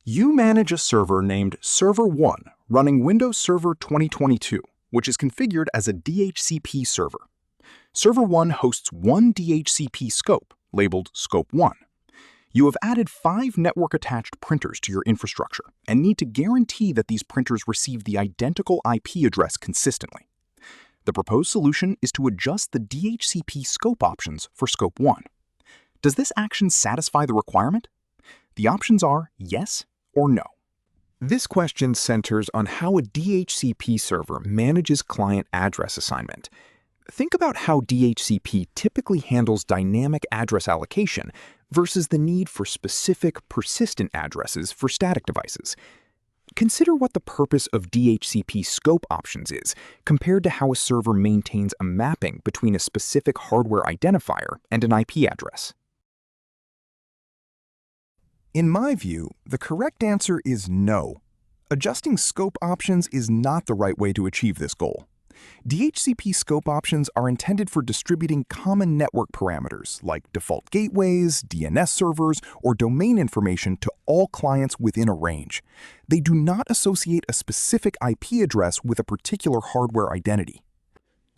You manage a server named Server 1 running Windows Server 2022, which is configured as a DHCP server. Server 1 hosts one DHCP scope, labeled Scope 1. You have added 5 network-attached printers to your infrastructure and need to guarantee that these printers receive the identical IP address consistently. The proposed solution is to adjust the DHCP scope options for Scope 1. Does this action satisfy the requirement? The options are yes or no. This question centers on how a DHCP server manages client address assignment. Think about how DHCP typically handles dynamic address allocation versus the need for specific, persistent addresses for static devices. Consider what the purpose of DHCP scope options is compared to how a server maintains a mapping between a specific hardware identifier and an IP address. In my view, the correct answer is no. Adjusting scope options is not the right way to achieve this goal. DHCP scope options are intended for distributing common network parameters like default gateways, DNS servers, or domain information to all clients within a range. They do not associate a specific IP address with a particular hardware identity.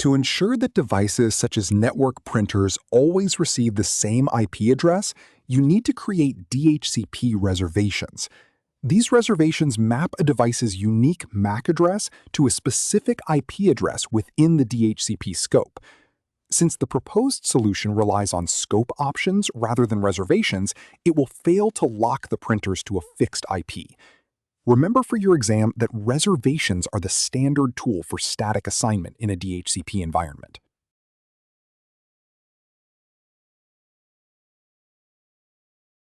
To ensure that devices such as network printers always receive the same IP address, you need to create DHCP reservations. These reservations map a device's unique MAC address to a specific IP address within the DHCP scope. Since the proposed solution relies on scope options rather than reservations, it will fail to lock the printers to a fixed IP. Remember for your exam that reservations are the standard tool for static assignment in a DHCP environment.